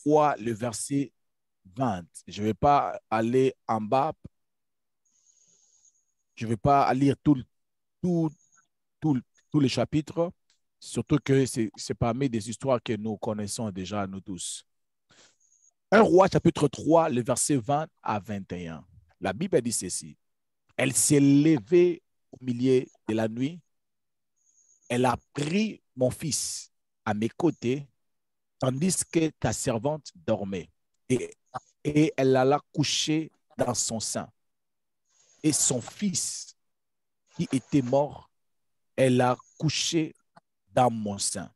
3, le verset 20. Je ne vais pas aller en bas. Je ne vais pas lire tout, tous les chapitres, surtout que c'est parmi des histoires que nous connaissons déjà, nous tous. 1 Roi, chapitre 3, le verset 20 à 21. La Bible dit ceci. Elle s'est levée au milieu de la nuit. Elle a pris mon fils à mes côtés, tandis que ta servante dormait. Et elle alla coucher dans son sein. Et son fils, qui était mort, elle a couché dans mon sein.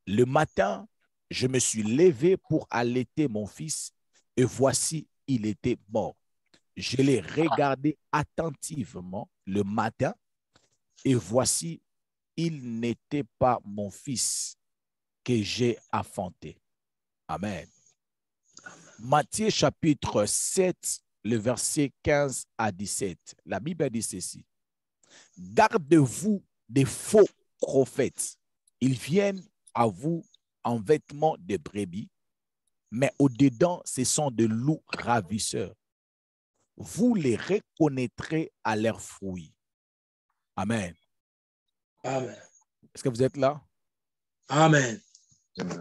Le matin, je me suis levé pour allaiter mon fils, et voici, il était mort. Je l'ai regardé attentivement le matin, et voici, il n'était pas mon fils que j'ai enfanté. Amen. Matthieu chapitre 7, le verset 15 à 17. La Bible dit ceci. Gardez-vous des faux prophètes. Ils viennent à vous en vêtements de brebis, mais au-dedans, ce sont de loups ravisseurs. Vous les reconnaîtrez à leurs fruits. Amen. Amen. Est-ce que vous êtes là? Amen.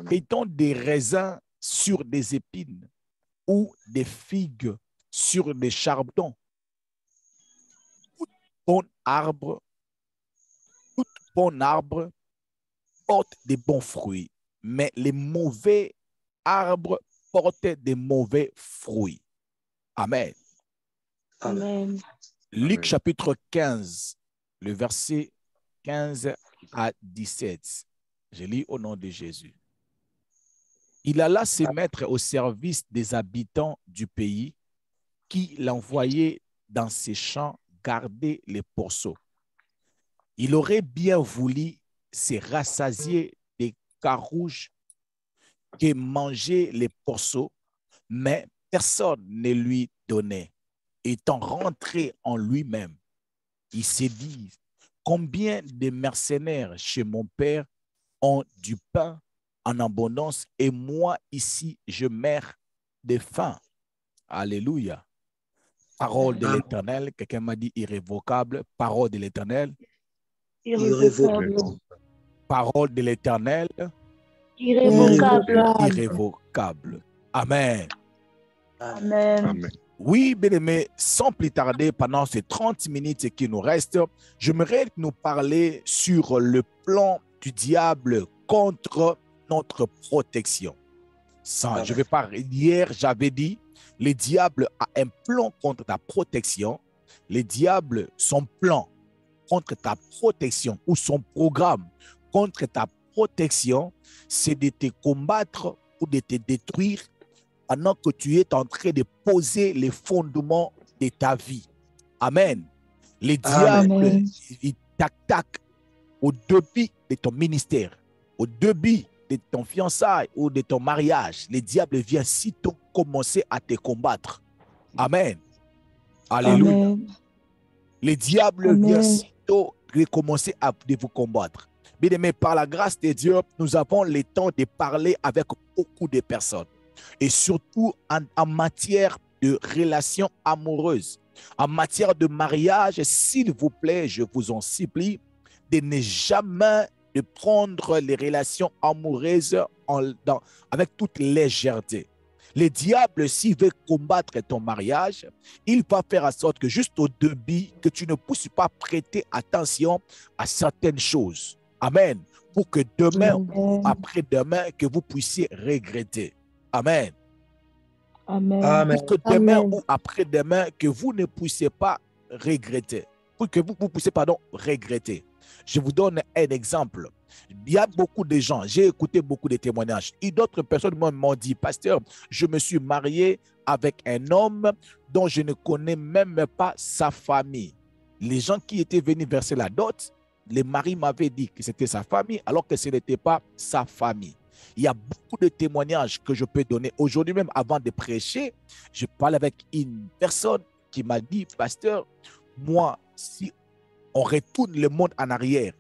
Est-on des raisins sur des épines ou des figues sur des charbons? Tout bon arbre porte des bons fruits, mais les mauvais arbres portent des mauvais fruits. Amen. Amen. Luc chapitre 15, le verset 15 à 17. Je lis au nom de Jésus. Il alla se mettre au service des habitants du pays qui l'envoyaient dans ses champs garder les pourceaux. Il aurait bien voulu se rassasier des carouges que mangeaient les pourceaux, mais personne ne lui donnait. Étant rentré en lui-même, il s'est dit, combien de mercenaires chez mon père ont du pain en abondance et moi ici, je meurs de faim. Alléluia. Parole de l'Éternel. Quelqu'un m'a dit irrévocable. Parole de l'Éternel. Irrévocable. Parole de l'Éternel. Irrévocable. Irrévocable. Amen. Amen. Amen. Oui, bien-aimés, sans plus tarder, pendant ces 30 minutes qui nous restent, j'aimerais nous parler sur le plan du diable contre notre protection. Je vais pas, hier, j'avais dit, le diable a un plan contre ta protection. Le diable, son plan contre ta protection ou son programme contre ta protection, c'est de te combattre ou de te détruire pendant que tu es en train de poser les fondements de ta vie. Amen. Le diable, il t'attaque au début de ton ministère, au début de ton fiançailles ou de ton mariage. Le diable vient sitôt commencer à te combattre. Amen. Alléluia. Amen. Le diable vient sitôt commencer à vous combattre. Bien-aimés, par la grâce de Dieu, nous avons le temps de parler avec beaucoup de personnes. Et surtout en matière de relations amoureuses, en matière de mariage, s'il vous plaît, je vous en supplie, de ne jamais de prendre les relations amoureuses avec toute légèreté. Le diable, s'il veut combattre ton mariage, il va faire en sorte que juste au début, que tu ne puisses pas prêter attention à certaines choses. Amen. Pour que demain ou après-demain, que vous puissiez regretter. Amen. Amen. Pour que demain ou après-demain, que vous ne puissiez pas regretter. Pour que vous puissiez, regretter. Je vous donne un exemple. Il y a beaucoup de gens, j'ai écouté beaucoup de témoignages. Et d'autres personnes m'ont dit, pasteur, je me suis marié avec un homme dont je ne connais même pas sa famille. Les gens qui étaient venus verser la dot, les maris m'avaient dit que c'était sa famille, alors que ce n'était pas sa famille. Il y a beaucoup de témoignages que je peux donner. Aujourd'hui même, avant de prêcher, je parle avec une personne qui m'a dit, pasteur, moi, si on retourne le monde en arrière,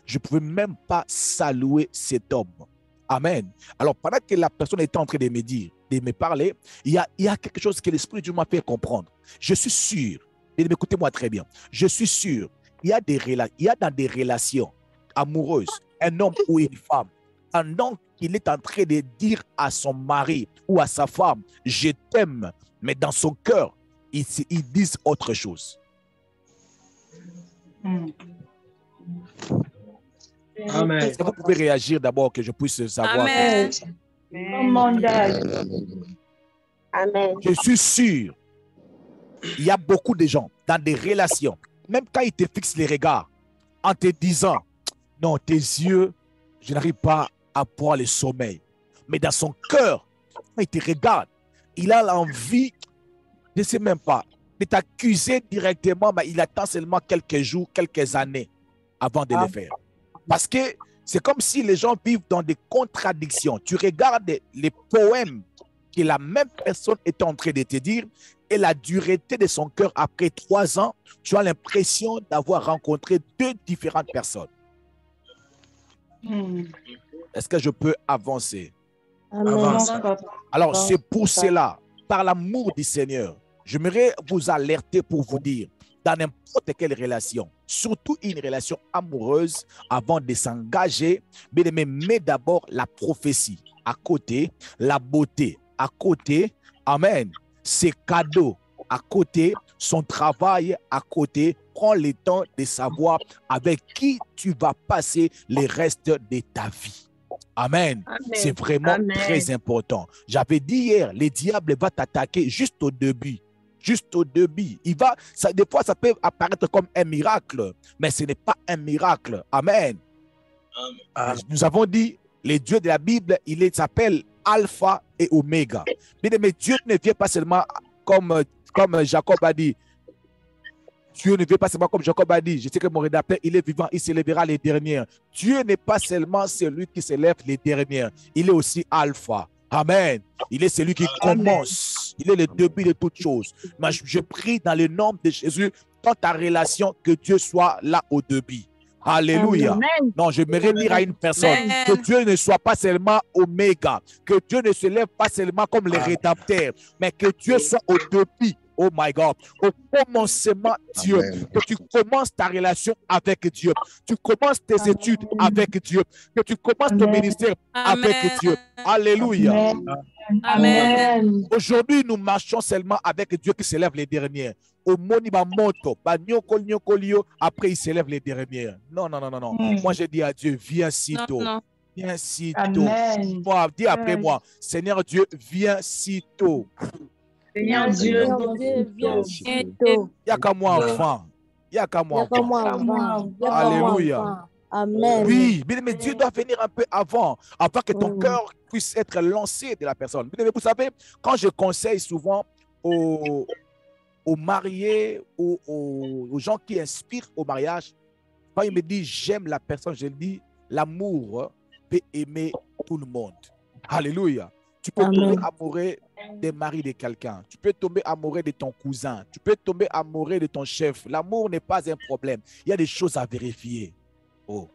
je ne pouvais même pas saluer cet homme. Amen. Alors, pendant que la personne était en train de me dire, de me parler, il y a quelque chose que l'Esprit de Dieu m'a fait comprendre. Je suis sûr, et écoutez-moi très bien, je suis sûr, il y a dans des relations amoureuses, un homme ou une femme, un homme qu'il est en train de dire à son mari ou à sa femme, je t'aime, mais dans son cœur, ils disent autre chose. Amen. Est-ce que vous pouvez réagir d'abord que je puisse savoir? Amen. Amen. Je suis sûr, il y a beaucoup de gens dans des relations, même quand ils te fixent les regards, en te disant, non, tes yeux, je n'arrive pas à voir le sommeil. Mais dans son cœur, quand il te regarde, il a l'envie, je ne sais même pas, de t'accuser directement, mais il attend seulement quelques jours, quelques années avant de le faire. Parce que c'est comme si les gens vivent dans des contradictions. Tu regardes les poèmes que la même personne est en train de te dire et la dureté de son cœur après 3 ans, tu as l'impression d'avoir rencontré 2 différentes personnes. Est-ce que je peux avancer? Avance. Alors, c'est pour cela, par l'amour du Seigneur, j'aimerais vous alerter pour vous dire, dans n'importe quelle relation, surtout une relation amoureuse, avant de s'engager, mets d'abord la prophétie à côté, la beauté à côté, amen, ses cadeaux à côté, son travail à côté. Prends le temps de savoir avec qui tu vas passer le reste de ta vie. Amen. C'est vraiment très important. J'avais dit hier, le diable va t'attaquer juste au début. Juste au début. Des fois, ça peut apparaître comme un miracle, mais ce n'est pas un miracle. Amen. Amen. Nous avons dit, le Dieu de la Bible, il s'appelle Alpha et Oméga. Mais Dieu ne vient pas seulement comme Jacob a dit. Dieu ne vient pas seulement comme Jacob a dit. Je sais que mon rédacteur, il est vivant, il s'élèvera les derniers. Dieu n'est pas seulement celui qui s'élève les derniers. Il est aussi Alpha. Amen. Il est celui qui commence. Il est le début de toutes choses. Mais je prie dans le nom de Jésus, dans ta relation, que Dieu soit là au début. Alléluia. Amen. Non, je me dire à une personne que Dieu ne soit pas seulement Oméga, que Dieu ne se lève pas seulement comme le rédacteur, mais que Dieu soit au début. Oh my God, au commencement, Dieu, que tu commences ta relation avec Dieu, tu commences tes études avec Dieu, que tu commences ton ministère avec Dieu. Alléluia. Amen. Aujourd'hui, nous marchons seulement avec Dieu qui s'élève les derniers. Au Moniba Moto, après il s'élève les derniers. Non, non, non, non, non. Moi, je dis à Dieu, viens si tôt. Viens si tôt. Dis après moi, Seigneur Dieu, viens si tôt. Seigneur Dieu, viens si tôt. Il n'y a qu'à moi enfant. Il n'y a qu'à moi enfant. Alléluia. Amen. Oui, mais Dieu doit venir un peu avant que ton cœur puisse être lancé de la personne. Vous savez, quand je conseille souvent aux mariés ou aux gens qui inspirent au mariage, quand ils me disent j'aime la personne, je dis l'amour peut aimer tout le monde. Alléluia. Tu peux tomber amoureux des maris de quelqu'un. Tu peux tomber amoureux de ton cousin. Tu peux tomber amoureux de ton chef. L'amour n'est pas un problème. Il y a des choses à vérifier. Oh.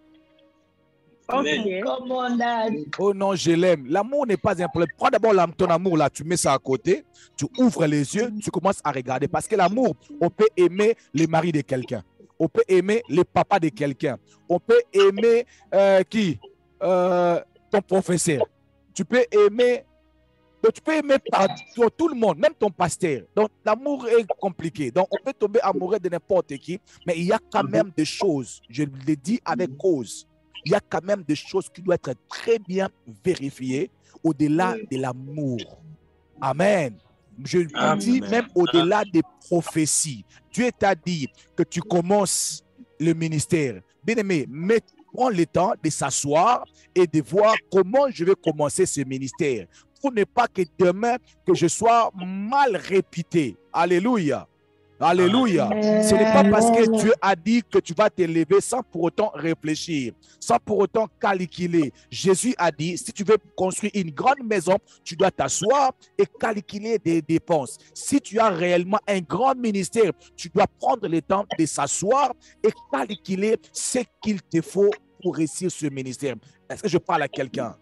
Okay. Oh non, je l'aime. L'amour n'est pas un problème. Prends d'abord ton amour là, tu mets ça à côté, tu ouvres les yeux, tu commences à regarder. Parce que l'amour, on peut aimer les maris de quelqu'un. On peut aimer les papas de quelqu'un. On peut aimer ton professeur. Tu peux aimer tout le monde, même ton pasteur. Donc, l'amour est compliqué. Donc, on peut tomber amoureux de n'importe qui, mais il y a quand même des choses, je le dis avec cause, il y a quand même des choses qui doivent être très bien vérifiées au-delà de l'amour. Amen. Je vous dis même au-delà des prophéties. Dieu t'a dit que tu commences le ministère. Bien-aimé, prends le temps de s'asseoir et de voir comment je vais commencer ce ministère. Pour ne pas que demain, que je sois mal réputé. Alléluia. Alléluia. Ce n'est pas parce que Dieu a dit que tu vas t'élever sans pour autant réfléchir, sans pour autant calculer. Jésus a dit, si tu veux construire une grande maison, tu dois t'asseoir et calculer des dépenses. Si tu as réellement un grand ministère, tu dois prendre le temps de s'asseoir et calculer ce qu'il te faut pour réussir ce ministère. Est-ce que je parle à quelqu'un?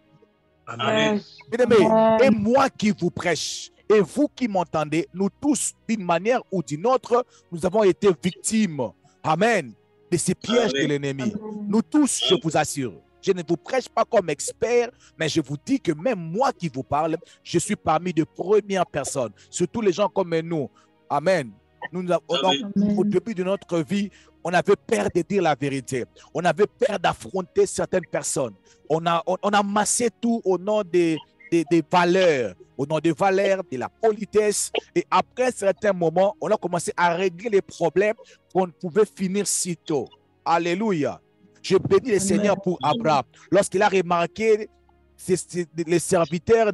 Amen. Bien-aimés, Amen. et moi qui vous prêche, et vous qui m'entendez, nous tous, d'une manière ou d'une autre, nous avons été victimes, amen, de ces pièges de l'ennemi. Nous tous, je vous assure, je ne vous prêche pas comme expert, mais je vous dis que même moi qui vous parle, je suis parmi de premières personnes, surtout les gens comme nous. Amen. Au début de notre vie, on avait peur de dire la vérité. On avait peur d'affronter certaines personnes. On a massé tout au nom des valeurs, au nom des valeurs, de la politesse. Et après un certain moment, on a commencé à régler les problèmes qu'on pouvait finir si tôt. Alléluia. Je bénis le Seigneur pour Abraham. Lorsqu'il a remarqué les serviteurs,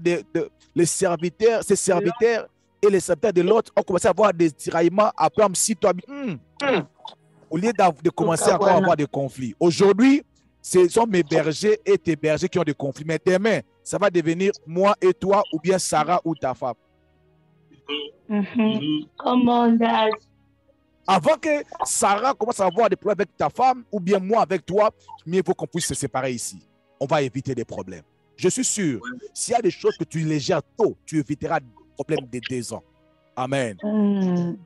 ses serviteurs et les serviteurs de l'autre ont commencé à avoir des tiraillements. Abraham, si toi, au lieu de commencer encore à avoir des conflits. Aujourd'hui, ce sont mes bergers et tes bergers qui ont des conflits. Mais demain, ça va devenir moi et toi, ou bien Sarah ou ta femme. Come on, Dad. Avant que Sarah commence à avoir des problèmes avec ta femme, ou bien moi avec toi, mieux vaut qu'on puisse se séparer ici. On va éviter des problèmes. Je suis sûr, s'il y a des choses que tu les gères tôt, tu éviteras des problèmes de 2 ans. Amen. Amen.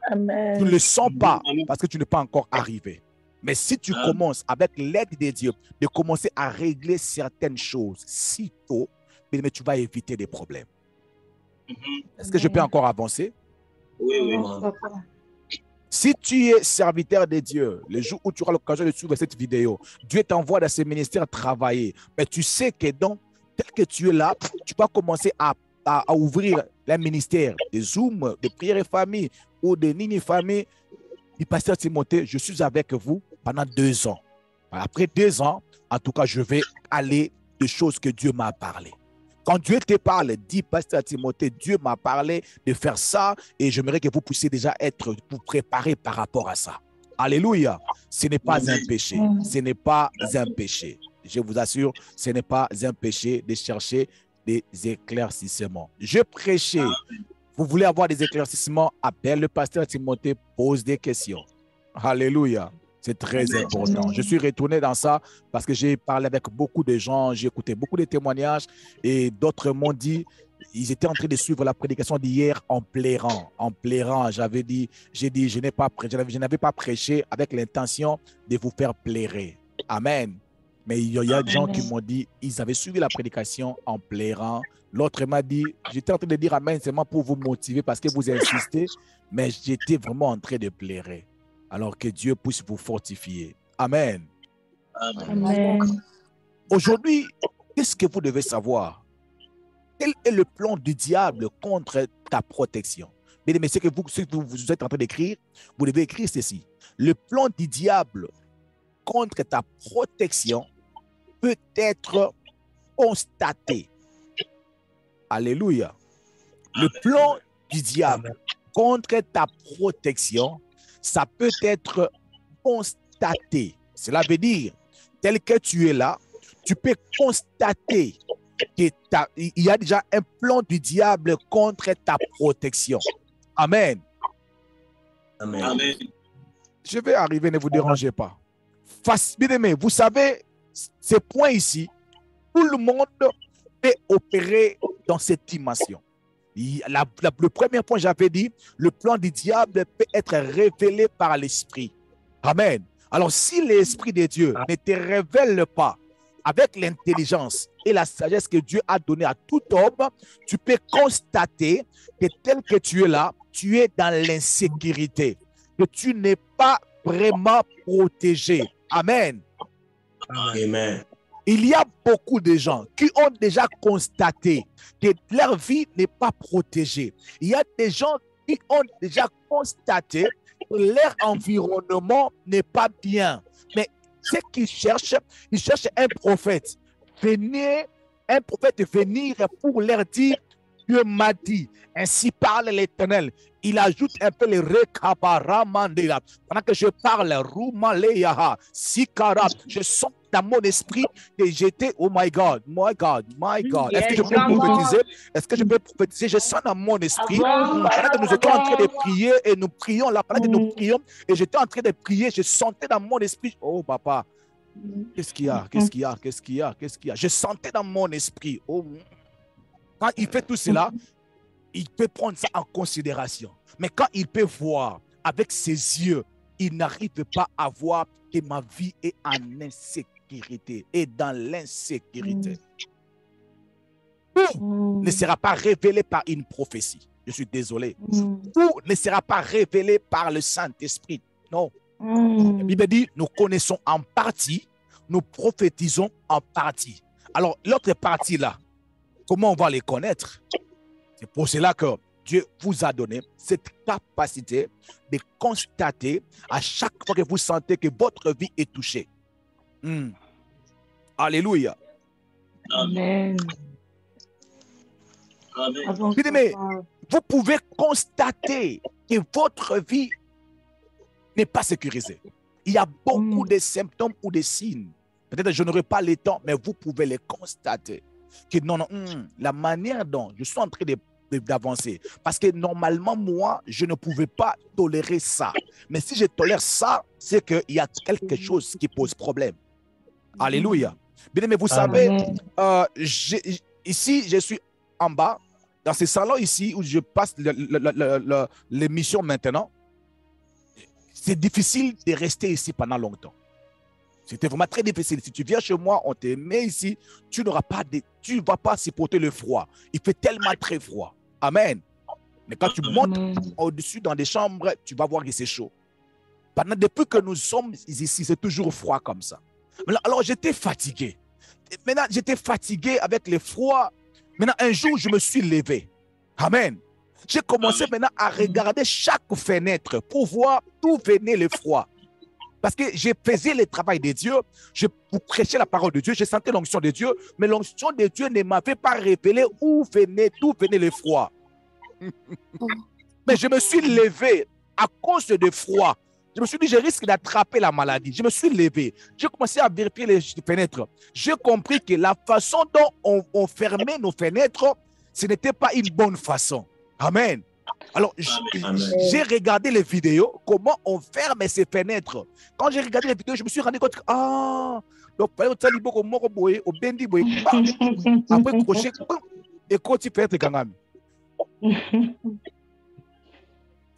Tu ne le sens pas parce que tu n'es pas encore arrivé. Mais si tu commences, avec l'aide de Dieu, de commencer à régler certaines choses si tôt, mais tu vas éviter des problèmes. Est-ce que je peux encore avancer? Oui. Si tu es serviteur de Dieu, le jour où tu auras l'occasion de suivre cette vidéo, Dieu t'envoie dans ce ministère travailler. Mais tu sais que donc, tel que tu es là, tu vas commencer à ouvrir les ministères de Zoom, de prière et famille ou de Nini famille. Et pasteur Timothée, je suis avec vous pendant 2 ans. Après 2 ans, en tout cas, je vais aller des choses que Dieu m'a parlé. Quand Dieu te parle, dis pasteur Timothée, Dieu m'a parlé de faire ça et j'aimerais que vous puissiez déjà vous préparer par rapport à ça. Alléluia. Ce n'est pas un péché. Ce n'est pas un péché. Je vous assure, ce n'est pas un péché de chercher des éclaircissements. Je prêchais. Vous voulez avoir des éclaircissements, appelle le pasteur Timothée, pose des questions. Alléluia. C'est très important. Je suis retourné dans ça parce que j'ai parlé avec beaucoup de gens, j'ai écouté beaucoup de témoignages et d'autres m'ont dit, ils étaient en train de suivre la prédication d'hier en pleurant. En pleurant, j'ai dit, je n'avais pas prêché avec l'intention de vous faire pleurer. Amen. Mais il y a des gens qui m'ont dit, ils avaient suivi la prédication en pleurant. L'autre m'a dit, j'étais en train de dire amen seulement pour vous motiver parce que vous insistez, mais j'étais vraiment en train de pleurer. Alors que Dieu puisse vous fortifier. Amen. Amen. Aujourd'hui, qu'est-ce que vous devez savoir? Quel est le plan du diable contre ta protection? Mais ce que vous êtes en train d'écrire, vous devez écrire ceci. Le plan du diable contre ta protection peut être constaté. Alléluia. Le plan du diable contre ta protection, ça peut être constaté. Cela veut dire, tel que tu es là, tu peux constater qu'il y a déjà un plan du diable contre ta protection. Amen. Amen. Je vais arriver, ne vous dérangez pas. Bien aimé, vous savez, ces points ici, tout le monde peut opérer dans cette dimension. Le premier point, j'avais dit, le plan du diable peut être révélé par l'esprit. Amen. Alors, si l'esprit de Dieu ne te révèle pas avec l'intelligence et la sagesse que Dieu a donnée à tout homme, tu peux constater que tel que tu es là, tu es dans l'insécurité, que tu n'es pas vraiment protégé. Amen. Amen. Il y a beaucoup de gens qui ont déjà constaté que leur vie n'est pas protégée. Il y a des gens qui ont déjà constaté que leur environnement n'est pas bien. Mais ce qu'ils cherchent, ils cherchent un prophète. Un prophète venir pour leur dire, Dieu m'a dit, ainsi parle l'Éternel. Il ajoute un peu les rekabaramandela. Pendant que je parle, rumaleyaha, sikara, je sens dans mon esprit que j'étais, oh my God, my God, my God. Est-ce que je peux prophétiser? Est-ce que je peux prophétiser? Je sens dans mon esprit, pendant que nous étions en train de prier et nous prions, là, pendant que nous prions, et j'étais en train de prier, je sentais dans mon esprit, oh papa, qu'est-ce qu'il y a? Qu'est-ce qu'il y a? Qu'est-ce qu'il y a? Qu'est-ce qu'il y a? Je sentais dans mon esprit, oh, Quand il fait tout cela, il peut prendre ça en considération. Mais quand il peut voir avec ses yeux, il n'arrive pas à voir que ma vie est en insécurité et dans l'insécurité. Tout ne sera pas révélé par une prophétie. Je suis désolé. Tout ne sera pas révélé par le Saint-Esprit. Non. La Bible dit, nous connaissons en partie, nous prophétisons en partie. Alors, l'autre partie là, comment on va les connaître? C'est pour cela que Dieu vous a donné cette capacité de constater à chaque fois que vous sentez que votre vie est touchée. Alléluia. Amen. Mais vous pouvez constater que votre vie n'est pas sécurisée. Il y a beaucoup de symptômes ou de signes. Peut-être que je n'aurai pas le temps, mais vous pouvez les constater. Que non, la manière dont je suis en train d'avancer, parce que normalement, moi, je ne pouvais pas tolérer ça. Mais si je tolère ça, c'est qu'il y a quelque chose qui pose problème. Alléluia. Bien, mais vous savez, ici, je suis en bas, dans ce salon ici, où je passe l'émission maintenant. C'est difficile de rester ici pendant longtemps. C'était vraiment très difficile. Si tu viens chez moi, on te met ici, tu ne vas pas supporter le froid. Il fait tellement très froid. Amen. Mais quand tu montes au-dessus dans des chambres, tu vas voir que c'est chaud. Depuis que nous sommes ici, c'est toujours froid comme ça. Alors, j'étais fatigué. Maintenant, j'étais fatigué avec le froid. Maintenant, un jour, je me suis levé. Amen. J'ai commencé maintenant à regarder chaque fenêtre pour voir d'où venait le froid. Parce que je faisais le travail de Dieu, je prêchais la parole de Dieu, je sentais l'onction de Dieu, mais l'onction de Dieu ne m'avait pas révélé d'où venait le froid. Mais je me suis levé à cause de froid. Je me suis dit, je risque d'attraper la maladie. Je me suis levé. J'ai commencé à vérifier les fenêtres. J'ai compris que la façon dont on fermait nos fenêtres, ce n'était pas une bonne façon. Amen. Alors, j'ai regardé les vidéos, comment on ferme ces fenêtres. Quand j'ai regardé les vidéos, je me suis rendu compte que, donc, après, crochet, et quand tu fais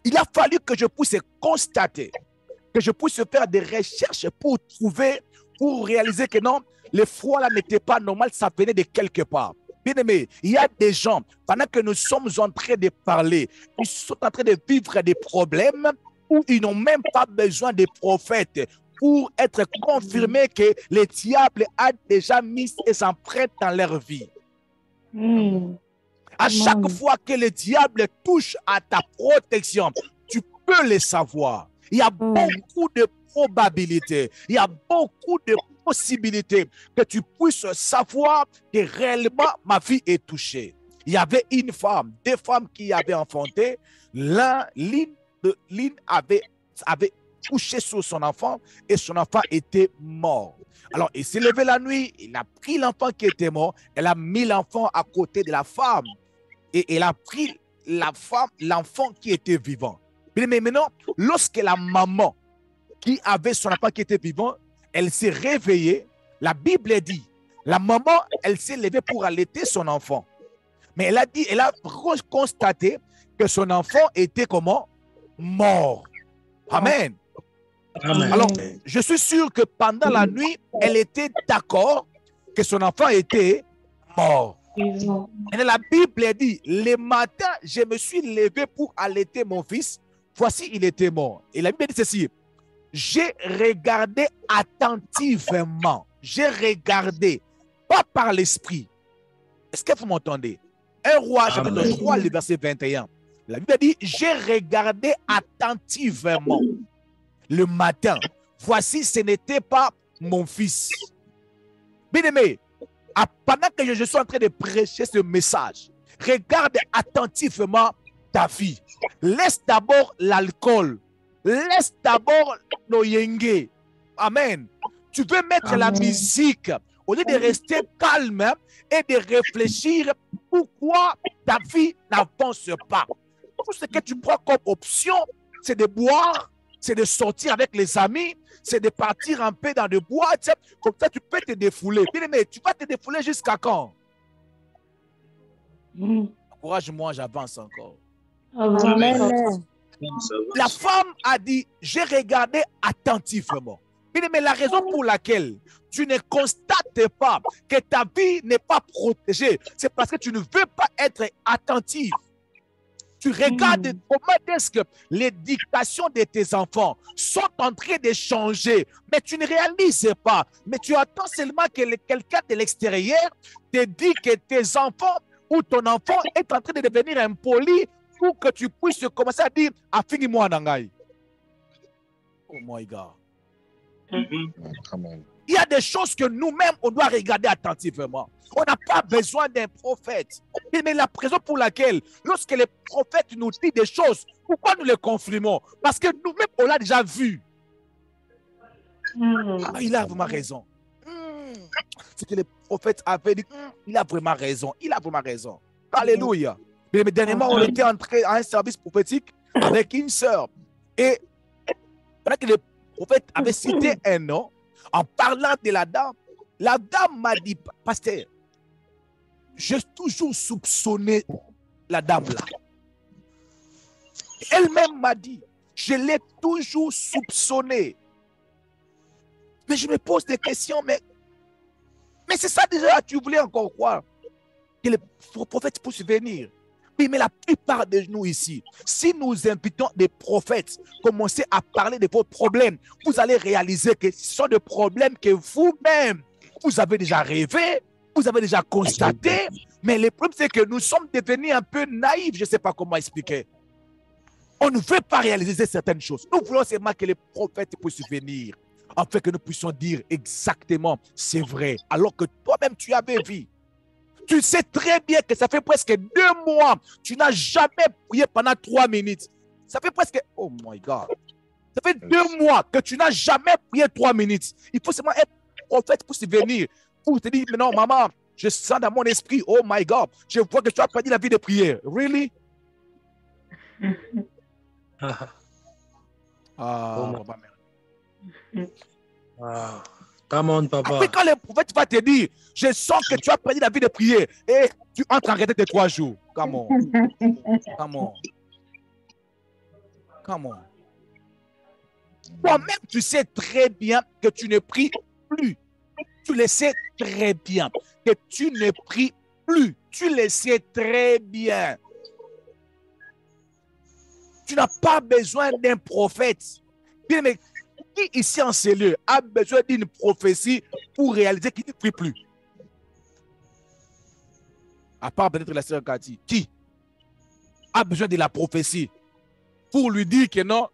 il a fallu que je puisse constater, que je puisse faire des recherches pour trouver, pour réaliser que non, le froid là n'était pas normal, ça venait de quelque part. Bien aimé, il y a des gens, pendant que nous sommes en train de parler, ils sont en train de vivre des problèmes où ils n'ont même pas besoin des prophètes pour être confirmés que le diable a déjà mis ses empreintes dans leur vie. À chaque fois que le diable touche à ta protection, tu peux le savoir. Il y a beaucoup de probabilités, il y a beaucoup de possibilités que tu puisses savoir que réellement ma vie est touchée. Il y avait une femme, deux femmes qui avaient enfanté. L'une avait couché sur son enfant et son enfant était mort. Alors, il s'est levé la nuit, il a pris l'enfant qui était mort, elle a mis l'enfant à côté de la femme et elle a pris l'enfant qui était vivant. Mais maintenant, lorsque la maman qui avait son enfant qui était vivant, elle s'est réveillée, la Bible dit, la maman, elle s'est levée pour allaiter son enfant. Mais elle a constaté que son enfant était comment? Mort. Amen. Amen. Alors, je suis sûr que pendant la nuit, elle était d'accord que son enfant était mort. Et la Bible dit, le matin, je me suis levé pour allaiter mon fils. Voici, il était mort. Et la Bible dit ceci. J'ai regardé attentivement. J'ai regardé, pas par l'esprit. Est-ce que vous m'entendez? 1 Roi, chapitre 3, le verset 21. La Bible dit, j'ai regardé attentivement le matin. Voici, ce n'était pas mon fils. Bien-aimé, pendant que je suis en train de prêcher ce message, regarde attentivement ta vie. Laisse d'abord l'alcool. Laisse d'abord le yengue. Amen. Tu veux mettre la musique au lieu de rester calme et de réfléchir pourquoi ta vie n'avance pas. Tout ce que tu prends comme option, c'est de boire, c'est de sortir avec les amis, c'est de partir un peu dans des boîtes. Comme ça, tu peux te défouler. Mais tu vas te défouler jusqu'à quand? Encourage-moi, j'avance encore. Amen. La femme a dit, j'ai regardé attentivement. Mais la raison pour laquelle tu ne constates pas que ta vie n'est pas protégée, c'est parce que tu ne veux pas être attentif. Tu regardes comment est-ce que l'éducation de tes enfants sont en train de changer, mais tu ne réalises pas. Mais tu attends seulement que quelqu'un de l'extérieur te dise que tes enfants ou ton enfant est en train de devenir impoli pour que tu puisses commencer à dire « Affinis-moi Nangai ». Oh my God. Amen. Il y a des choses que nous-mêmes, on doit regarder attentivement. On n'a pas besoin d'un prophète. Mais la raison pour laquelle, lorsque les prophètes nous disent des choses, pourquoi nous les confirmons? Parce que nous-mêmes, on l'a déjà vu. Ah, il a vraiment raison. C'est que les prophètes avaient dit, il a vraiment raison. Il a vraiment raison. Alléluia. Mais dernièrement, on était entré à un service prophétique avec une sœur. Et pendant que les prophètes avaient cité un nom, en parlant de la dame m'a dit, pasteur, j'ai toujours soupçonné la dame là. Elle-même m'a dit, je l'ai toujours soupçonné. Mais je me pose des questions, mais c'est ça déjà, tu voulais encore croire que les prophètes puissent venir. Oui, mais la plupart de nous ici, si nous invitons des prophètes, commencer à parler de vos problèmes, vous allez réaliser que ce sont des problèmes que vous-même, vous avez déjà rêvé, vous avez déjà constaté, mais le problème c'est que nous sommes devenus un peu naïfs, je ne sais pas comment expliquer. On ne veut pas réaliser certaines choses. Nous voulons seulement que les prophètes puissent venir, afin que nous puissions dire exactement, c'est vrai, alors que toi-même tu avais vu. Tu sais très bien que ça fait presque 2 mois. Tu n'as jamais prié pendant 3 minutes. Ça fait presque... Oh my God. Ça fait 2 mois que tu n'as jamais prié 3 minutes. Il faut seulement être prophète pour se venir. Pour te dire, mais non, maman, je sens dans mon esprit, oh my God, je vois que tu as perdu la vie de prière. Really? Come on, papa. Après, quand le prophète va te dire, je sens que tu as perdu la vie de prière et tu entres en retraite de 3 jours. Come on. Come on. Come on. Toi-même, tu sais très bien que tu ne pries plus. Tu le sais très bien que tu ne pries plus. Tu le sais très bien. Tu n'as pas besoin d'un prophète. Bien, mais qui ici en ces lieux a besoin d'une prophétie pour réaliser qu'il ne prie plus? À part peut-être la sœur Cathy. Qui a besoin de la prophétie pour lui dire que non,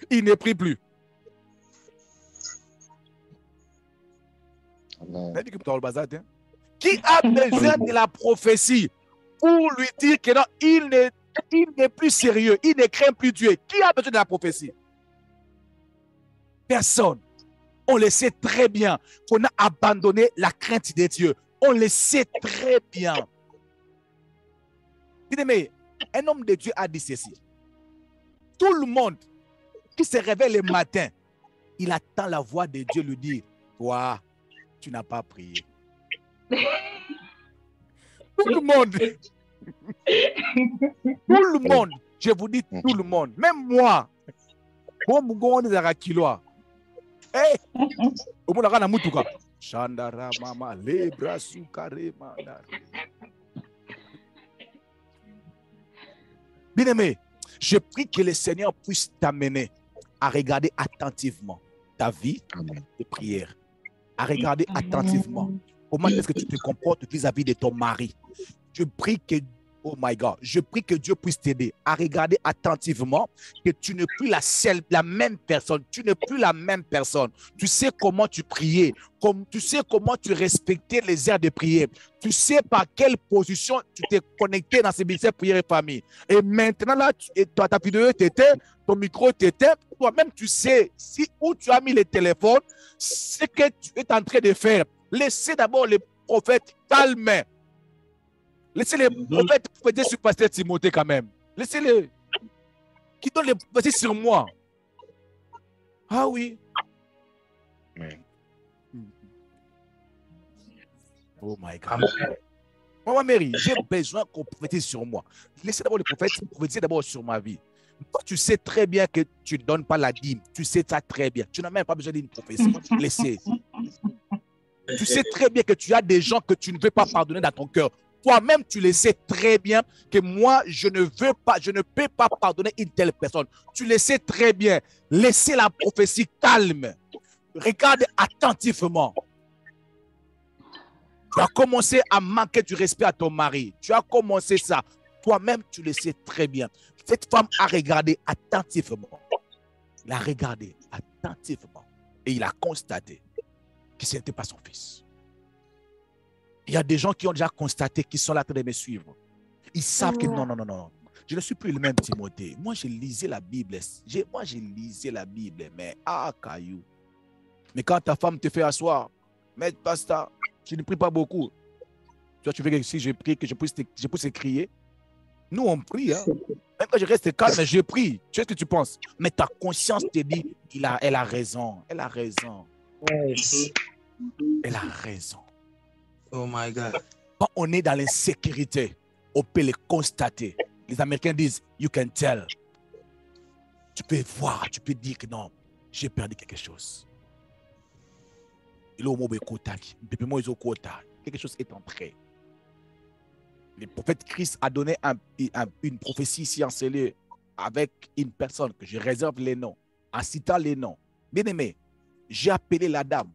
il ne prie plus? Qui a besoin de la prophétie pour lui dire que non, il n'est plus sérieux, il ne craint plus Dieu? Qui a besoin de la prophétie? Personne. On le sait très bien qu'on a abandonné la crainte de Dieu. On le sait très bien. Bien-aimé, un homme de Dieu a dit ceci. Tout le monde qui se réveille le matin, il attend la voix de Dieu lui dire, toi, tu n'as pas prié. Tout le monde. Tout le monde. Je vous dis tout le monde. Même moi. Hey, Chandara mama lebra sukare mandar. Bien-aimé, je prie que le Seigneur puisse t'amener à regarder attentivement ta vie de prière, à regarder attentivement comment est-ce que tu te comportes vis-à-vis de ton mari. Je prie que, oh my God, je prie que Dieu puisse t'aider à regarder attentivement que tu n'es plus la même personne. Tu n'es plus la même personne. Tu sais comment tu priais, tu sais comment tu respectais les heures de prière. Tu sais par quelle position tu t'es connecté dans ces ministères prière et famille. Et maintenant, là, ta vidéo t'éteint, ton micro t'éteint. Toi-même, tu sais où tu as mis le téléphone, ce que tu es en train de faire. Laissez d'abord les prophètes calmes. Laissez les prophètes prêter sur pasteur Timothée quand même. Laissez-les. Qui donnent les prophéties sur moi. Ah oui. Oh my God. Maman Mary, j'ai besoin qu'on prophétise sur moi. Laissez d'abord le prophète prophétiser d'abord sur ma vie. Toi, tu sais très bien que tu ne donnes pas la dîme. Tu sais ça très bien. Tu n'as même pas besoin d'une prophétie. Laissez. Tu sais très bien que tu as des gens que tu ne veux pas pardonner dans ton cœur. Toi-même, tu le sais très bien que moi, je ne peux pas pardonner une telle personne. Tu le sais très bien. Laissez la prophétie calme. Regarde attentivement. Tu as commencé à manquer du respect à ton mari. Tu as commencé ça. Toi-même, tu le sais très bien. Cette femme a regardé attentivement. Il a regardé attentivement. Et il a constaté que ce n'était pas son fils. Il y a des gens qui ont déjà constaté qu'ils sont là en train de me suivre. Ils savent que non. Je ne suis plus le même Timothée. Moi, je lisais la Bible. Mais caillou. Mais quand ta femme te fait asseoir, mais pasteur, tu ne pries pas beaucoup. Tu veux que si je prie, que je puisse crier. Nous, on prie. Hein. Même quand je reste calme, je prie. Tu sais ce que tu penses. Mais ta conscience te dit, elle a raison. Elle a raison. Yes. Elle a raison. Oh my God. Quand on est dans l'insécurité, on peut le constater. Les Américains disent, you can tell. Tu peux voir, tu peux dire que non, j'ai perdu quelque chose. Quelque chose est entré. Le prophète Christ a donné une prophétie ici enseigée avec une personne que je réserve les noms, en citant les noms. Bien aimé, j'ai appelé la dame,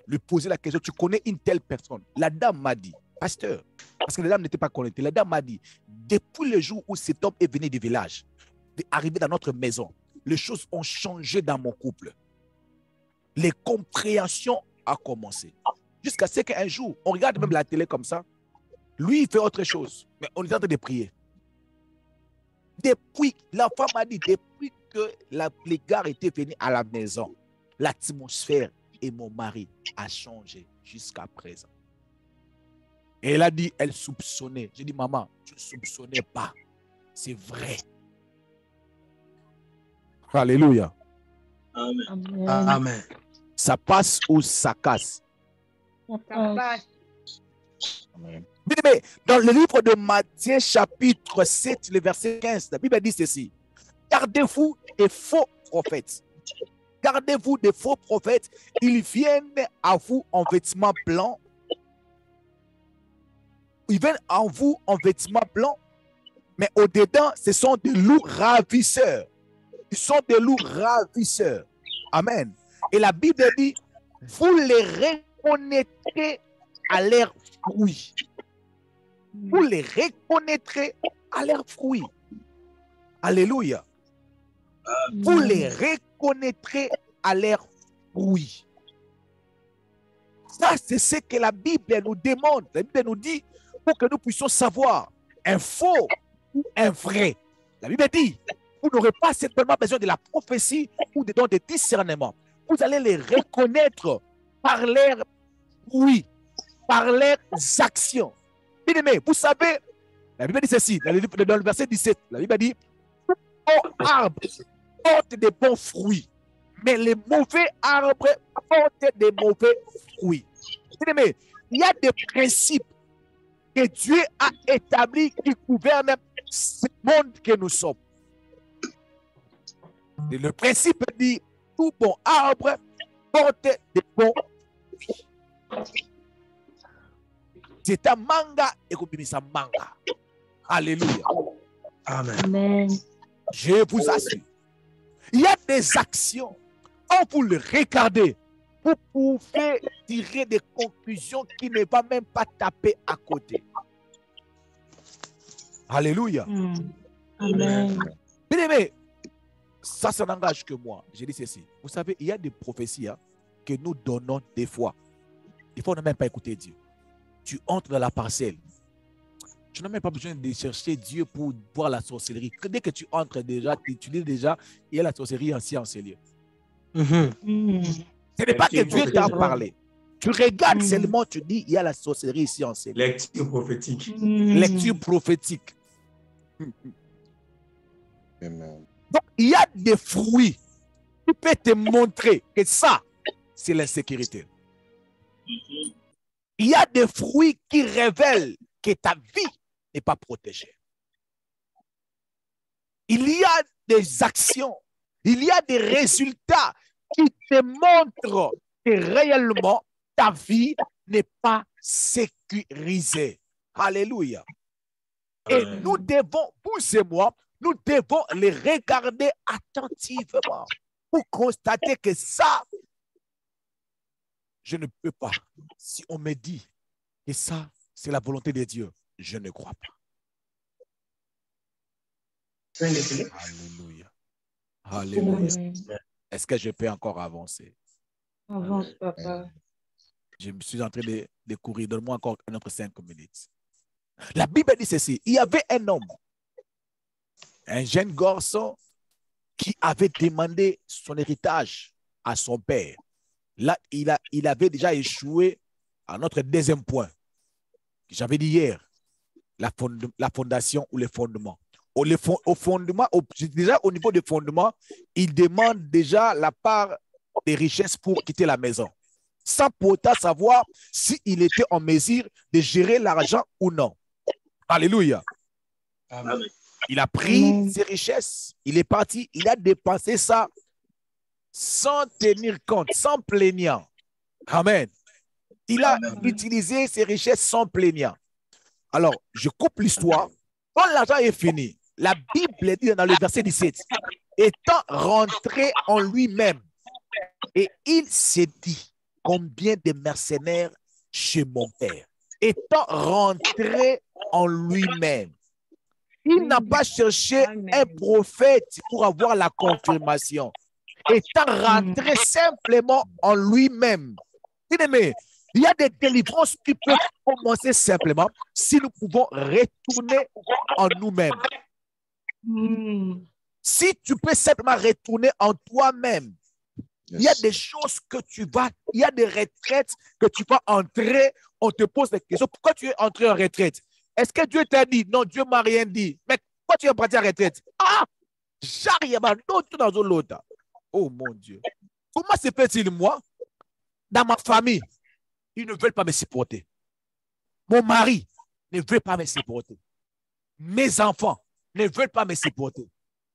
lui poser la question, tu connais une telle personne? La dame m'a dit, pasteur, parce que la dame n'était pas connectée, la dame m'a dit, depuis le jour où cet homme est venu du village, est arrivé dans notre maison, les choses ont changé dans mon couple. Les compréhensions ont commencé. Jusqu'à ce qu'un jour, on regarde même la télé comme ça, lui, il fait autre chose, mais on est en train de prier. Depuis, la femme a dit, depuis que les gars étaient venus à la maison, l'atmosphère et mon mari a changé jusqu'à présent. Et elle a dit, elle soupçonnait. J'ai dit, maman, tu ne soupçonnais pas. C'est vrai. Alléluia. Amen. Amen. Ça passe ou ça casse? Ça passe. Amen. Mais dans le livre de Matthieu, chapitre 7, le verset 15, la Bible dit ceci. Gardez-vous des faux prophètes. Gardez-vous des faux prophètes. Ils viennent à vous en vêtements blancs. Ils viennent à vous en vêtements blancs. Mais au-dedans, ce sont des loups ravisseurs. Ils sont des loups ravisseurs. Amen. Et la Bible dit, vous les reconnaîtrez à leurs fruits. Vous les reconnaîtrez à leurs fruits. Alléluia. Vous les reconnaîtrez à leurs fruits. Ça, c'est ce que la Bible nous demande. La Bible nous dit pour que nous puissions savoir un faux ou un vrai. La Bible dit, vous n'aurez pas simplement besoin de la prophétie ou des dons de discernement. Vous allez les reconnaître par leurs fruits, par leurs actions. Bien-aimés, vous savez, la Bible dit ceci, dans le verset 17, la Bible dit, tout bon arbre porte des bons fruits, mais les mauvais arbres portent des mauvais fruits. Bien-aimés, il y a des principes que Dieu a établis qui gouvernent ce monde que nous sommes. Et le principe dit, tout bon arbre porte des bons fruits. C'est un manga et un manga. Alléluia. Amen. Amen. Je vous assure. Il y a des actions. Quand vous le regardez, vous pouvez tirer des conclusions qui ne vont même pas taper à côté. Alléluia. Amen. Bien aimé, ça n'engage que moi. Je dis ceci. Vous savez, il y a des prophéties que nous donnons des fois. Des fois, on n'a même pas écouté Dieu. Tu entres dans la parcelle. Tu n'as même pas besoin de chercher Dieu pour voir la sorcellerie. Dès que tu entres déjà, tu dis déjà, il y a la sorcellerie ainsi en ces lieux. Ce n'est pas que Dieu t'a parlé. Tu regardes seulement, tu dis, il y a la sorcellerie ici en ces lieux. Lecture prophétique. Lecture prophétique. Amen. Donc, il y a des fruits qui peuvent te montrer que ça, c'est l'insécurité. Il y a des fruits qui révèlent que ta vie n'est pas protégée. Il y a des actions, il y a des résultats qui te montrent que réellement ta vie n'est pas sécurisée. Alléluia. Et nous devons, vous et moi, nous devons les regarder attentivement pour constater que ça, je ne peux pas. Si on me dit que ça, c'est la volonté de Dieu, je ne crois pas. Alléluia. Alléluia. Est-ce que je peux encore avancer? Avance, papa. Je me suis en train de courir. Donne-moi encore un autre 5 minutes. La Bible dit ceci. Il y avait un homme, un jeune garçon qui avait demandé son héritage à son père. Là, il avait déjà échoué à notre deuxième point. J'avais dit hier, la fondation ou les fondements. Au fondement, déjà au niveau des fondements, il demande déjà la part des richesses pour quitter la maison, sans pourtant savoir s'il était en mesure de gérer l'argent ou non. Alléluia. Amen. Il a pris ses richesses, il est parti, il a dépensé ça sans tenir compte, sans plaignant. Amen. Il a utilisé ses richesses sans plaignant. Alors, je coupe l'histoire. Quand l'argent est fini, la Bible dit dans le verset 17, étant rentré en lui-même, et il s'est dit, combien de mercenaires chez mon père. Étant rentré en lui-même, il n'a pas cherché un prophète pour avoir la confirmation. Étant rentré simplement en lui-même. Bien-aimé, il y a des délivrances qui peuvent commencer simplement si nous pouvons retourner en nous-mêmes. Si tu peux simplement retourner en toi-même, il y a des choses que il y a des retraites que tu vas entrer, on te pose des questions. Pourquoi tu es entré en retraite? Est-ce que Dieu t'a dit? Non, Dieu ne m'a rien dit. Mais pourquoi tu es parti en retraite? Ah! J'arrive à l'autre dans l'autre. Oh mon Dieu. Comment se fait-il, moi, dans ma famille, ils ne veulent pas me supporter. Mon mari ne veut pas me supporter. Mes enfants ne veulent pas me supporter.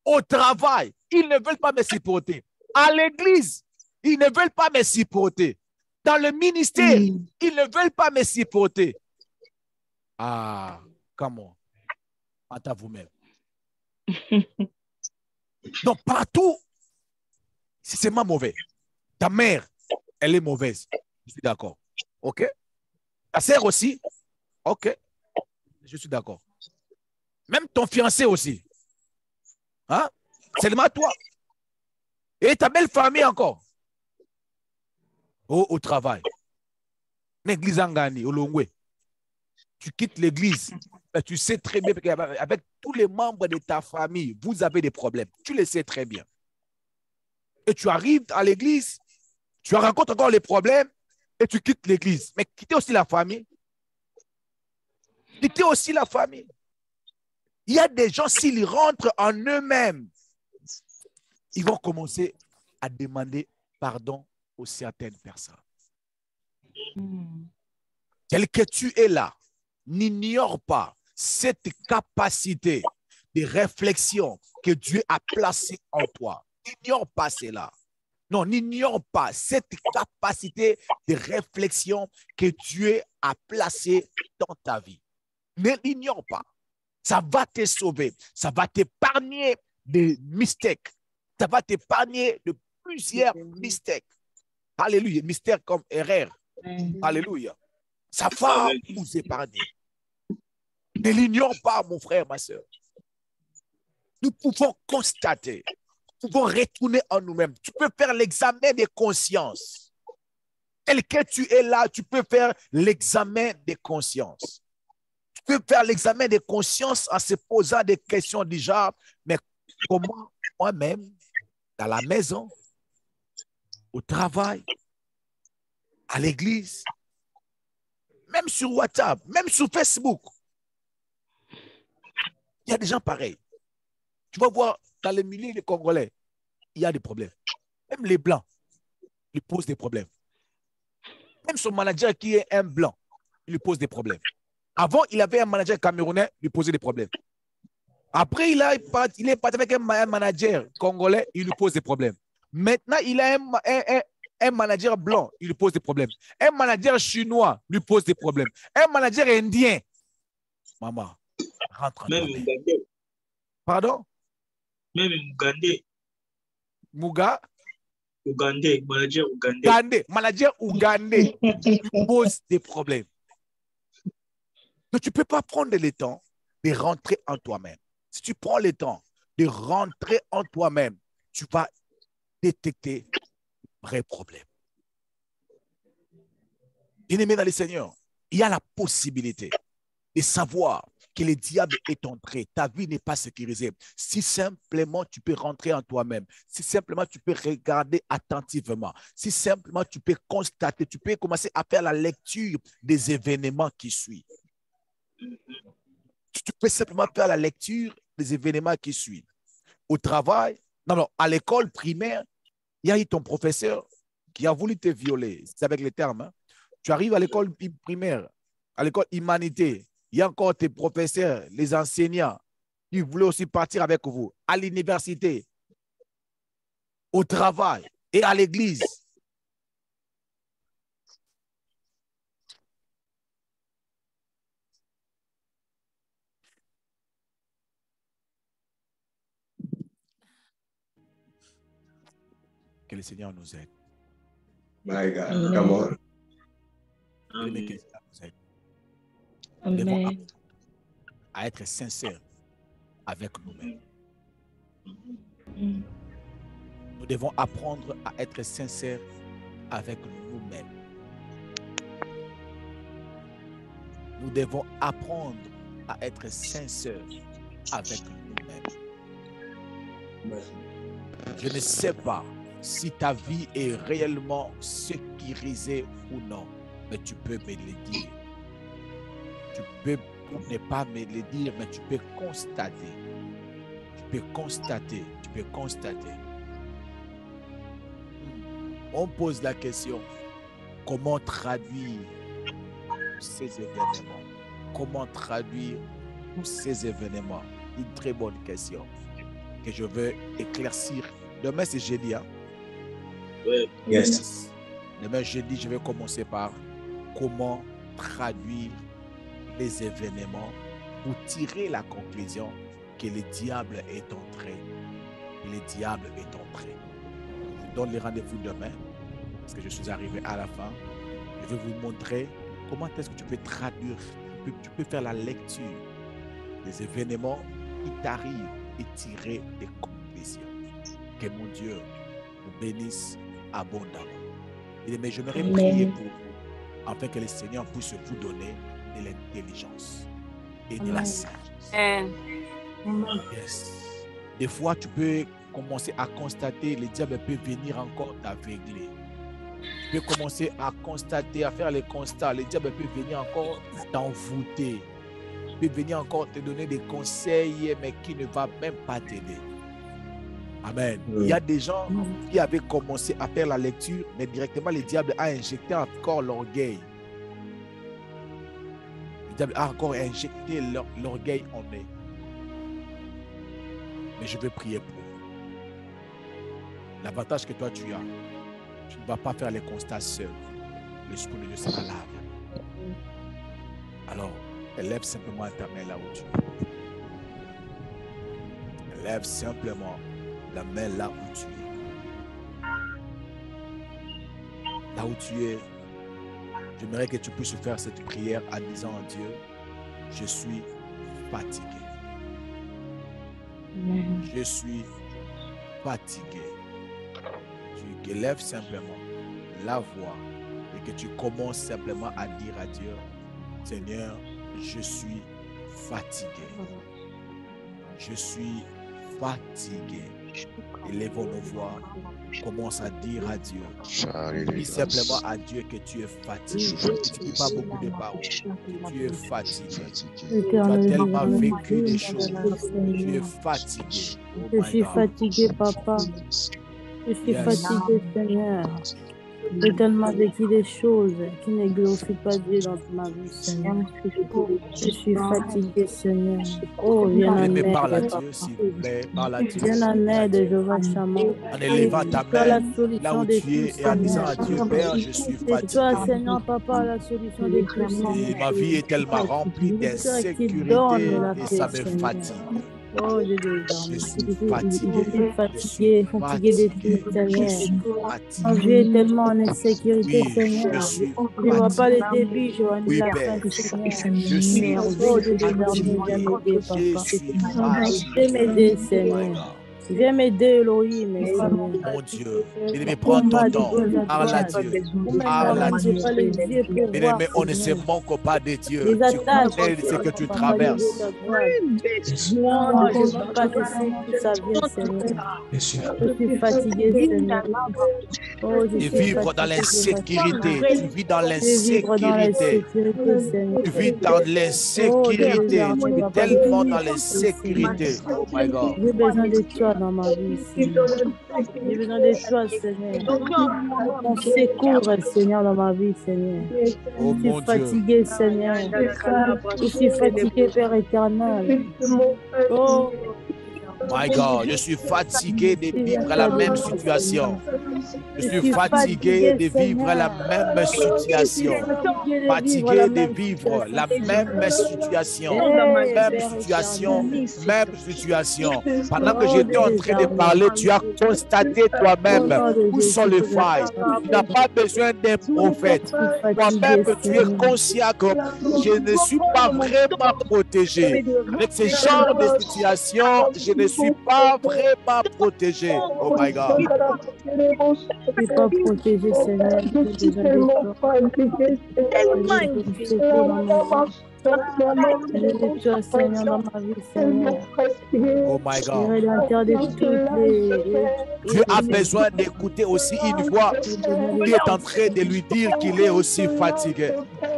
Au travail, ils ne veulent pas me supporter. À l'église, ils ne veulent pas me supporter. Dans le ministère, ils ne veulent pas me supporter. Ah, comment? À vous-même. Donc, partout, c'est seulement mauvais. Ta mère, elle est mauvaise. Je suis d'accord. OK? Ta sœur aussi? OK. Je suis d'accord. Même ton fiancé aussi. Hein? Seulement toi. Et ta belle famille encore. Au travail. L'église en Ghani, au Longwe. Tu quittes l'église. Tu sais très bien qu'avec tous les membres de ta famille, vous avez des problèmes. Tu le sais très bien. Et tu arrives à l'église, tu rencontres encore les problèmes et tu quittes l'église. Mais quitter aussi la famille. Quitter aussi la famille. Il y a des gens, s'ils rentrent en eux-mêmes, ils vont commencer à demander pardon aux certaines personnes. Tel que tu es là, n'ignore pas cette capacité de réflexion que Dieu a placée en toi. N'ignore pas cela. Non, n'ignore pas cette capacité de réflexion que Dieu a placée dans ta vie. Ne l'ignore pas. Ça va te sauver. Ça va t'épargner des mistakes. Ça va t'épargner de plusieurs mistakes. Alléluia. Mystère comme erreur. Alléluia. Ça va vous épargner. Ne l'ignore pas, mon frère, ma soeur. Nous pouvons constater. Nous pouvons retourner en nous-mêmes. Tu peux faire l'examen de conscience. Tel que tu es là, tu peux faire l'examen de conscience. Tu peux faire l'examen de conscience en se posant des questions du genre, mais comment moi-même, dans la maison, au travail, à l'église, même sur WhatsApp, même sur Facebook, il y a des gens pareils. Tu vas voir dans les milieux des Congolais, il y a des problèmes. Même les Blancs, ils posent des problèmes. Même son manager qui est un Blanc, il lui pose des problèmes. Avant, il avait un manager camerounais, lui posait des problèmes. Après, il est parti avec un manager congolais, il lui pose des problèmes. Maintenant, il a un manager blanc, il lui pose des problèmes. Un manager chinois lui pose des problèmes. Un manager indien. Maman, rentre en Même toi-même. Ougandais. Pardon? Même Ougandais. Ougandais, manager ougandais. Manager ougandais lui pose des problèmes. Donc, tu ne peux pas prendre le temps de rentrer en toi-même. Si tu prends le temps de rentrer en toi-même, tu vas détecter de vrais problèmes. Bien-aimé dans le Seigneur, il y a la possibilité de savoir que le diable est entré. Ta vie n'est pas sécurisée. Si simplement tu peux rentrer en toi-même, si simplement tu peux regarder attentivement, si simplement tu peux constater, tu peux commencer à faire la lecture des événements qui suivent. Tu peux simplement faire la lecture des événements qui suivent. Au travail, non, à l'école primaire, il y a eu ton professeur qui a voulu te violer. C'est avec les termes. Hein? Tu arrives à l'école primaire, à l'école humanité, il y a encore tes professeurs, les enseignants, qui voulaient aussi partir avec vous. À l'université, au travail et à l'église. Que le Seigneur nous aide. My God, come on. Amen. Que le Seigneur nous aide. Nous devons apprendre à être sincères avec nous-mêmes. Nous devons apprendre à être sincères avec nous-mêmes. Nous devons apprendre à être sincères avec nous-mêmes. Je ne sais pas si ta vie est réellement sécurisée ou non, mais tu peux me le dire. Tu peux ne pas me le dire, mais tu peux constater. Tu peux constater. Tu peux constater. On pose la question, comment traduire ces événements? Comment traduire tous ces événements? Une très bonne question que je veux éclaircir. Demain, c'est jeudi. Hein? Ouais. Yes. Demain, jeudi, je vais commencer par comment traduire les événements pour tirer la conclusion que le diable est entré. Le diable est entré. Je vous donne les rendez-vous demain parce que je suis arrivé à la fin. Je vais vous montrer comment est-ce que tu peux traduire, tu peux faire la lecture des événements qui t'arrivent et tirer des conclusions. Que mon Dieu vous bénisse abondamment. Mais j'aimerais prier pour vous afin que le Seigneur puisse vous donner de l'intelligence et de la sagesse. Yes. Des fois, tu peux commencer à constater, le diable peut venir encore t'aveugler. Tu peux commencer à constater, à faire les constats. Le diable peut venir encore t'envoûter. Il peut venir encore te donner des conseils, mais qui ne va même pas t'aider. Amen. Il y a des gens qui avaient commencé à faire la lecture, mais directement, le diable a injecté encore l'orgueil. Le diable a encore injecté l'orgueil en eux. Mais je veux prier pour vous. L'avantage que toi tu as, tu ne vas pas faire les constats seul. L'Esprit de Dieu sera là. Alors, élève simplement ta main là où tu es. Élève simplement la main là où tu es. Là où tu es, j'aimerais que tu puisses faire cette prière en disant à Dieu, je suis fatigué. Je suis fatigué. Tu élèves simplement la voix et que tu commences simplement à dire à Dieu, Seigneur, je suis fatigué. Je suis fatigué. Élevons nos voix. Commence à dire à Dieu. Dis simplement à Dieu que tu es fatigué. Tu ne dis pas beaucoup de paroles. Tu es fatigué. Tu as tellement vécu des choses. Tu es fatigué. Oh je suis fatigué, papa. Je suis fatigué, Seigneur. J'ai tellement vécu des choses qui ne glorifient pas Dieu dans ma vie, Seigneur. Je suis fatiguée, Seigneur. Oh, viens en aide, parle à papa. Dieu, s'il vous plaît. Parle à Dieu. Viens en aide, Jéhovah Shammah. En élevant ta Toi, la main là solution où de tu es tout, et en disant Seigneur. à Dieu, Père, je suis C'est toi, fatigué. Seigneur, papa, la solution de tout, Et Seigneur. ma vie est tellement remplie C'est toi qui donne d'insécurité la et paix, ça me Seigneur. fatigue. Oh, Dieu des Je armes. suis Je fatigué. suis fatigué, fatigué de tout, Je Seigneur. suis Ma fatigué. vie est tellement en insécurité, Oui, Seigneur. je suis Je ne vois pas fatigué. le début, je vois ni Oui, la Père. fin, Seigneur. Je suis Oh, Dieu des armes, viens fatigué. m'aider, Je papa. suis Viens fatigué. m'aider, My Seigneur. God. Viens m'aider, Elohim, Seigneur. Mon Dieu. Bien-aimé, prends ton Combat de temps. gauche à Parle à droite. Dieu. Ou même Parle à moi, je n'ai Dieu. pas les yeux pour voir, Bien-aimé, on ne se Seigneur. manque pas de Dieu. Les Tu attaques, connais ce que tu papa, de traverses. gauche à droite. Moi, je ne sais pas de où ça vient, Seigneur. Je suis fatigué, Seigneur. Oh, je Et suis vivre dans fatigué, l'insécurité. Tu vis dans je vais vivre dans la l'insécurité. sécurité, Seigneur. Tu vis dans Oh, Dieu des l'insécurité. armées, Tu vis papa, tellement je dans suis l'insécurité. Seigneur. Oh my God. J'ai besoin de toi dans ma vie, Seigneur. J'ai besoin de toi, Seigneur. Ton secours, Seigneur, dans ma vie, Seigneur. Oh Je mon suis Dieu. fatigué, Seigneur. Je suis fatigué, Père éternel. Oh, My God, je suis fatigué de vivre la même situation. Je suis fatigué de vivre la même situation. Fatigué de vivre la même situation. Même situation, même situation. Pendant que j'étais en train de parler, tu as constaté toi-même où sont les failles. Tu n'as pas besoin d'un prophète. Toi-même, tu es conscient que je ne suis pas vraiment protégé. Avec ce genre de situation, je ne suis pas vraiment protégé. Oh my God. Je ne suis pas protégé, Seigneur. J'ai besoin de toi. J'ai de toi, Seigneur, dans ma vie, Seigneur. Oh my Je God. rédempteur de toutes les... Dieu a besoin d'écouter aussi une voix qui est en train de lui dire qu'il est aussi fatigué.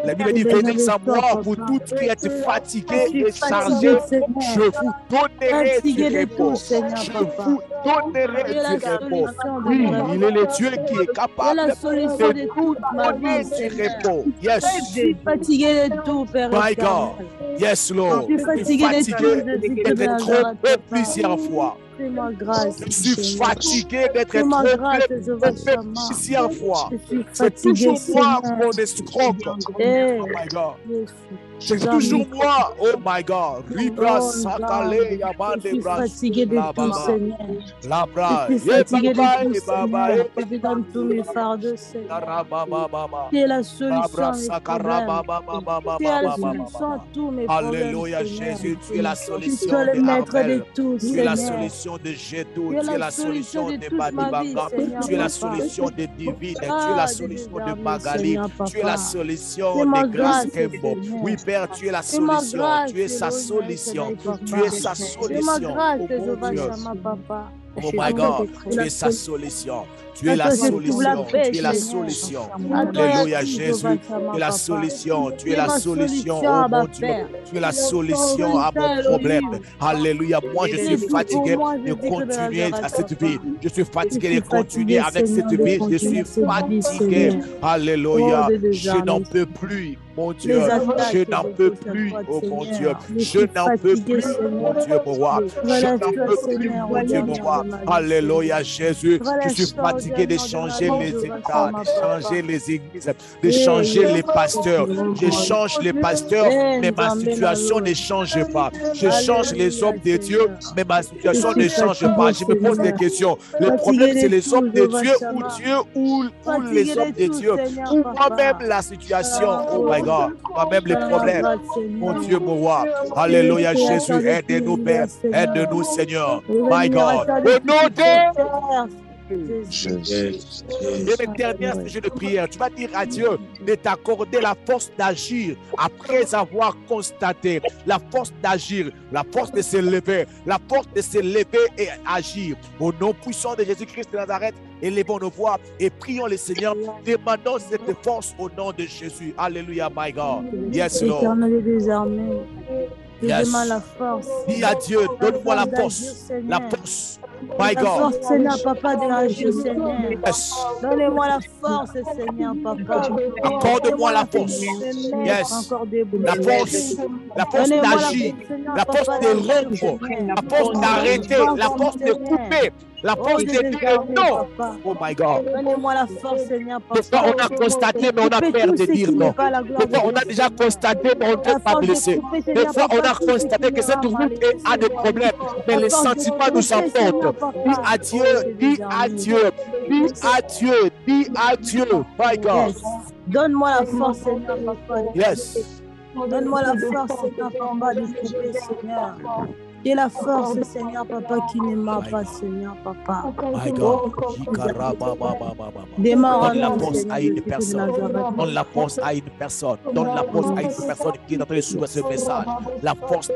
La Bible dit, venez sans moi, vous tous qui êtes fatigués et chargés, je vous donnerai du repos. Je vous donnerai du repos. Oui, il est le Dieu qui est capable de nous donner du repos. Yes. Je suis fatigué de tout, Père My God. éternel. Yes, Lord. Je suis fatigué d'être trompé plusieurs fois. Fais-moi grâce. Je suis fatigué d'être Fais-moi grâce, trompé Jéhovah Shammah. plusieurs fois. Je suis C'est fatigué, toujours moi Seigneur. qu'on escroque. Eh, Oh my God. je C'est suis toujours moi. Oh my God. Ribra Oh, sakale God. yaba Je suis lebra. fatigué de La tout, baba. Seigneur. La bra. Je suis Ye fatigué de baba, tout, ye baba, Seigneur. ye Je donne tous mes fardeaux, Seigneur. baba, baba. Tu es la solution Labra à mes sakara problèmes. baba, baba, Tu es la baba, solution à baba. tous mes problèmes, Alléluia, Seigneur. Jésus, tu es la Tu solution es le de maître de Armel. tout, Tu es la Seigneur. solution de Gétou, Tu es tu es la la solution solution de de toute ma vie, Badibanga, Seigneur, tu es la papa. solution de Divine, tu es Ah, la Dieu solution des de armées, Magali, Seigneur, tu es la papa. solution Fais-moi de Grâce grâce, Kembo. Seigneur. Oui, Père, tu es la Fais-moi solution, grâce, tu es sa Elohim, solution, El Shaddai, tu papa. es sa Fais-moi solution. grâce, Oh mon Jéhovah Dieu. Shammah, papa. Oh my God, tu es sa solution. Tu es la solution. Tu es la solution. Alléluia, Jésus. Tu es la solution. Tu es la solution, oh mon Dieu. Tu es la solution à mon problème. Alléluia. Moi, je suis fatigué de continuer à cette vie. Je suis fatigué de continuer avec cette vie. Je suis fatigué. Alléluia. Je n'en peux plus. Mon Dieu, je n'en peux plus, oh mon Dieu, je n'en peux plus, mon Dieu, mon roi, je n'en peux plus, mon Dieu, mon roi, alléluia, Jésus, je suis fatigué de changer les États, de changer les églises, de changer les pasteurs, je change les pasteurs, mais ma situation ne change pas, je change les hommes de Dieu, mais ma situation ne change pas, je me pose des questions, le problème c'est les hommes de Dieu ou les hommes de Dieu, ou moi-même la situation, oh my God, moi-même les problèmes. Mon Dieu, mon roi. Alléluia, Jésus. Aide-nous, Père. Aide-nous, Seigneur. My God. Au nom de Yes. et le dernier sujet de prière, tu vas dire à Dieu de t'accorder la force d'agir après avoir constaté, la force d'agir, la force de se lever, la force de se lever et agir. Au nom puissant de Jésus-Christ de Nazareth, élevons nos voix et prions le Seigneur, demandons cette force au nom de Jésus. Alléluia, my God. Yes, Lord. Éternel des armées, je Yes. demande la force. Dis à Dieu, donne-moi la force, la force, My La God. force, Seigneur, papa, de agir, Seigneur. Yes. Donnez-moi la force, Seigneur, papa. Accorde-moi la force. Yes. Encore debout. La force Donnez-moi la d'agir, force, Seigneur, la force papa, de d'agir, rompre, Seigneur. la force d'arrêter, la force de couper, la Oh, force de de dire désarmer, non. papa. Oh my God. Donnez-moi la force, Seigneur, Des fois, papa. on a constaté, mais on a Couper peur tout de ce dire qui n'est non. pas la gloire Des fois, de on Dieu, a déjà Seigneur. constaté, mais on ne La veut pas force de blesser. couper, Des Seigneur, fois, on papa, a tout ce constaté qui que me cette rend route malheureux, a des Seigneur. problèmes, mais La les force de sentiments nous couper, Seigneur, emportent. papa. Dis à Dieu, Oh, de dis à désarmer. Dieu, dis à Dieu, dis à Dieu. My God. Yes. Donne-moi la force, Seigneur, papa. Yes. Donne-moi la force, Seigneur, papa, de couper, Seigneur. J'ai la force, Seigneur, papa, qui ne m'a pas, Seigneur, papa. My God. Démarre en Donne la nous, force Seigneur à une Jésus de personne. Nazareth. Donne la force à une personne. Donne la force à une personne qui est en train de suivre ce message. La force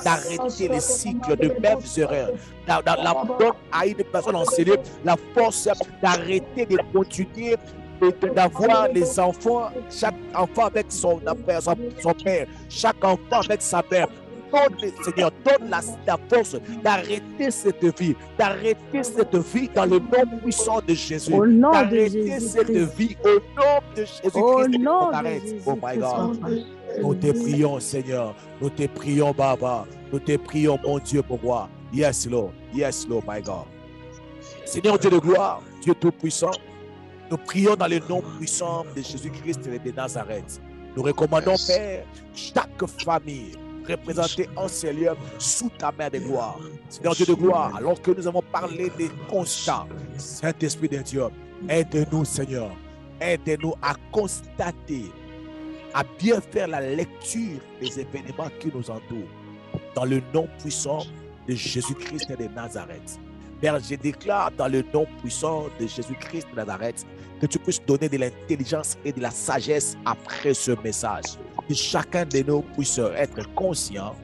d'arrêter les cycles de mêmes erreurs. Donne à une personne enseignée la force d'arrêter de continuer d'avoir les enfants, chaque enfant avec son père, chaque enfant avec sa mère. Seigneur, donne la force d'arrêter cette vie dans le nom puissant de Jésus. Au nom de D'arrêter Jésus cette Christ. vie au nom de Jésus-Christ. Au nom de Arrête. Jésus Oh my Christ, God. papa. Nous te prions, Seigneur. Nous te prions, Baba. Nous te prions, mon Dieu, pour moi. Yes, Lord. Yes, Lord, my God. Seigneur Dieu de gloire, Dieu Tout-Puissant, nous prions dans le nom puissant de Jésus-Christ de Nazareth. Nous recommandons, Père, chaque famille représentée en ces lieux sous ta main de gloire. Seigneur Dieu de gloire, alors que nous avons parlé des constats, Saint-Esprit de Dieu, aide-nous, Seigneur. Aide-nous à constater, à bien faire la lecture des événements qui nous entourent. Dans le nom puissant de Jésus-Christ de Nazareth. Père, je déclare dans le nom puissant de Jésus-Christ de Nazareth que tu puisses donner de l'intelligence et de la sagesse après ce message. Que chacun de nous puisse être conscient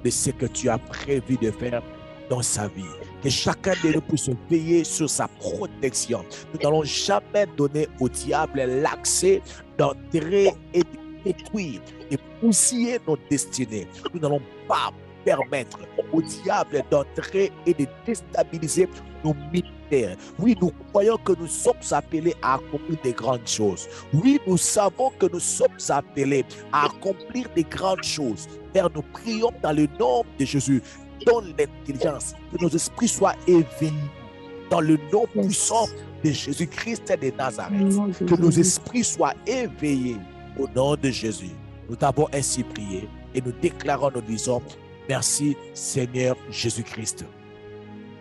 de ce que tu as prévu de faire dans sa vie. Que chacun de nous puisse veiller sur sa protection. Nous n'allons jamais donner au diable l'accès d'entrer et de détruire et bousiller nos destinées. Nous n'allons pas permettre au diable d'entrer et de déstabiliser nos ministères. Oui, nous croyons que nous sommes appelés à accomplir des grandes choses. Oui, nous savons que nous sommes appelés à accomplir des grandes choses. Père, nous prions dans le nom de Jésus. Donne l'intelligence, que nos esprits soient éveillés dans le nom puissant de Jésus-Christ de Nazareth. Que nos esprits soient éveillés au nom de Jésus. Nous t'avons ainsi prié et nous déclarons, nous disons, merci Seigneur Jésus-Christ.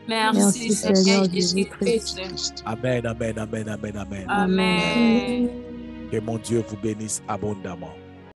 Merci Seigneur Jésus-Christ. Amen, amen, amen, amen, amen. Amen. Que mon Dieu vous bénisse abondamment.